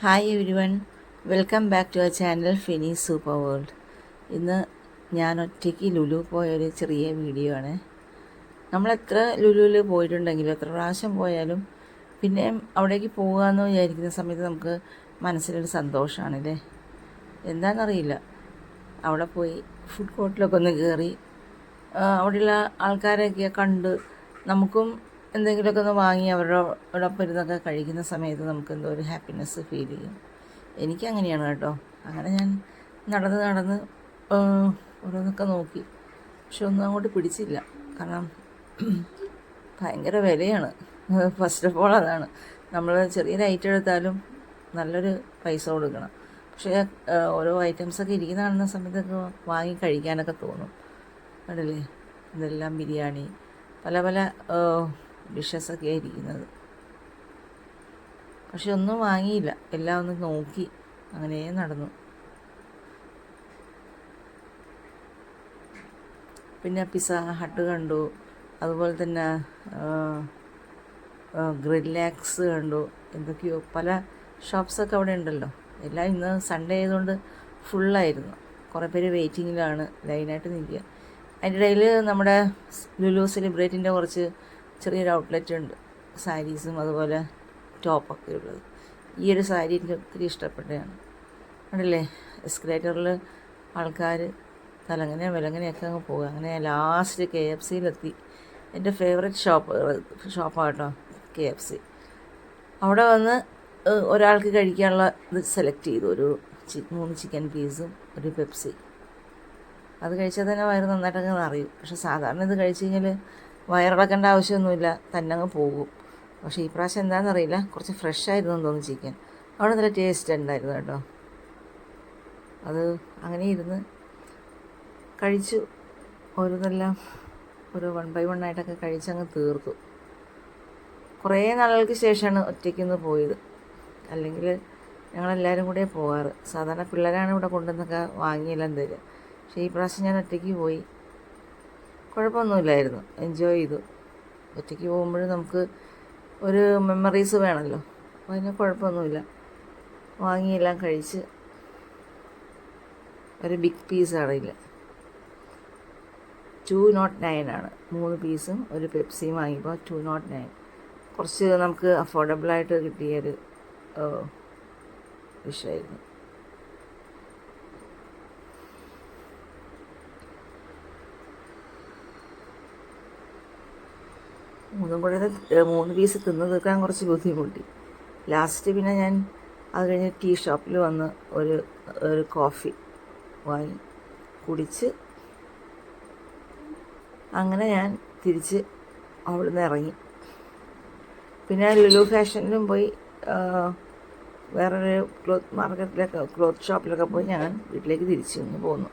Hi everyone, welcome back to our channel Fini super world. ഇന്ന് ഞാൻ ഒറ്റയ്ക്ക് ലുലു പോയൊരു ചെറിയ വീഡിയോ ആണ്. നമ്മളെത്ര ലുലുവിൽ പോയിട്ടുണ്ടെങ്കിലും എത്ര പ്രാവശ്യം പോയാലും പിന്നെയും അവിടേക്ക് പോകാമെന്ന് വിചാരിക്കുന്ന സമയത്ത് നമുക്ക് മനസ്സിലൊരു സന്തോഷമാണല്ലേ. എന്താണെന്നറിയില്ല, അവിടെ പോയി ഫുഡ് കോർട്ടിലൊക്കെ ഒന്ന് കയറി അവിടെയുള്ള ആൾക്കാരെയൊക്കെ കണ്ട് നമുക്കും എന്തെങ്കിലുമൊക്കെ ഒന്ന് വാങ്ങി അവരോടൊപ്പം ഇരുന്നൊക്കെ കഴിക്കുന്ന സമയത്ത് നമുക്ക് എന്തോ ഒരു ഹാപ്പിനെസ് ഫീൽ ചെയ്യും. എനിക്കങ്ങനെയാണ് കേട്ടോ. അങ്ങനെ ഞാൻ നടന്ന് ഓരോന്നൊക്കെ നോക്കി, പക്ഷെ ഒന്നും അങ്ങോട്ട് പിടിച്ചില്ല. കാരണം ഭയങ്കര വിലയാണ്. ഫസ്റ്റ് ഓഫ് ഓൾ അതാണ്, നമ്മൾ ചെറിയൊരു ഐറ്റം എടുത്താലും നല്ലൊരു പൈസ കൊടുക്കണം. പക്ഷേ ഓരോ ഐറ്റംസൊക്കെ ഇരിക്കുന്ന കാണുന്ന സമയത്തൊക്കെ വാങ്ങി കഴിക്കാനൊക്കെ തോന്നും. കണ്ടില്ലേ, ഇതെല്ലാം ബിരിയാണി, പല പല ഡിഷസൊക്കെ ഇരിക്കുന്നത്. പക്ഷെ ഒന്നും വാങ്ങിയില്ല, എല്ലാം ഒന്ന് നോക്കി അങ്ങനെ നടന്നു. പിന്നെ പിസ്സ ഹട്ട് കണ്ടു, അതുപോലെ തന്നെ ഗ്രില്ലാക്സ് കണ്ടു, എന്തൊക്കെയോ പല ഷോപ്സൊക്കെ അവിടെ ഉണ്ടല്ലോ. എല്ലാം ഇന്ന് സൺഡേ ആയതുകൊണ്ട് ഫുള്ളായിരുന്നു. കുറേ പേര് വെയിറ്റിങ്ങിലാണ്, ലൈനായിട്ട് നിൽക്കുക. അതിൻ്റെ ഇടയിൽ നമ്മുടെ ലുലു സെലിബ്രേറ്റിൻ്റെ കുറച്ച് ചെറിയൊരു ഔട്ട്ലെറ്റ് ഉണ്ട്, സാരീസും അതുപോലെ ടോപ്പൊക്കെ ഉള്ളത്. ഈ ഒരു സാരി എനിക്ക് ഒത്തിരി ഇഷ്ടപ്പെട്ടതാണ്. കണ്ടില്ലേ, എസ്കലേറ്ററിൽ ആൾക്കാർ തലങ്ങനെ വിലങ്ങനെയൊക്കെ അങ്ങ് പോകുക. അങ്ങനെ ലാസ്റ്റ് KFCയിലെത്തി. എൻ്റെ ഫേവറേറ്റ് ഷോപ്പാണ് കേട്ടോ KFC. അവിടെ വന്ന് ഒരാൾക്ക് കഴിക്കാനുള്ള ഇത് സെലക്ട് ചെയ്തു. ഒരു 3 ചിക്കൻ പീസും ഒരു പെപ്സി. അത് കഴിച്ചാൽ തന്നെ വയറ് നന്നായിട്ടങ്ങ് നിറയും. പക്ഷെ സാധാരണ ഇത് കഴിച്ച് കഴിഞ്ഞാൽ വയറിളക്കേണ്ട ആവശ്യമൊന്നുമില്ല, തന്നെ അങ്ങ് പോകും. പക്ഷേ ഈ പ്രാവശ്യം എന്താണെന്നറിയില്ല, കുറച്ച് ഫ്രഷ് ആയിരുന്നു തോന്നുന്നു ചിക്കൻ. അവിടെ നല്ല ടേസ്റ്റ് ഉണ്ടായിരുന്നു കേട്ടോ. അത് അങ്ങനെ ഇരുന്ന് കഴിച്ചു. ഓരോന്നെല്ലാം ഓരോ 1 by 1 ആയിട്ടൊക്കെ കഴിച്ചങ്ങ് തീർത്തു. കുറേ നാളുകൾക്ക് ശേഷമാണ് ഒറ്റയ്ക്കൊന്ന് പോയത്. അല്ലെങ്കിൽ ഞങ്ങളെല്ലാവരും കൂടെ പോകാറ്. സാധാരണ പിള്ളേരാണ് ഇവിടെ കൊണ്ടുവന്നൊക്കെ വാങ്ങിയെല്ലാം തരിക. പക്ഷേ ഈ പ്രാവശ്യം ഞാൻ ഒറ്റയ്ക്ക് പോയി. കുഴപ്പമൊന്നുമില്ലായിരുന്നു, എൻജോയ് ചെയ്തു. ഒറ്റയ്ക്ക് പോകുമ്പോഴും നമുക്ക് ഒരു മെമ്മറീസ് വേണമല്ലോ, അപ്പോൾ അതിന് കുഴപ്പമൊന്നുമില്ല. വാങ്ങിയെല്ലാം കഴിച്ച് ഒരു ബിഗ് പീസ് അറിയില്ല, 209 ആണ്. 3 പീസും ഒരു പെപ്സിയും വാങ്ങിയപ്പോൾ 209. കുറച്ച് നമുക്ക് അഫോർഡബിളായിട്ട് കിട്ടിയൊരു ഡിഷായിരുന്നു. മൂന്നും കൂടെ 3 പീസ് തിന്ന് തീർക്കാൻ കുറച്ച് ബുദ്ധിമുട്ടി. ലാസ്റ്റ് പിന്നെ ഞാൻ അത് കഴിഞ്ഞ് ടീ ഷോപ്പിൽ വന്ന് ഒരു കോഫി വാങ്ങി കുടിച്ച് അങ്ങനെ ഞാൻ തിരിച്ച് അവിടുന്ന് ഇറങ്ങി. പിന്നെ ലുലു ഫാഷനിലും പോയി, വേറൊരു ക്ലോത്ത് ഷോപ്പിലൊക്കെ പോയി ഞാൻ വീട്ടിലേക്ക് തിരിച്ചു പോന്നു.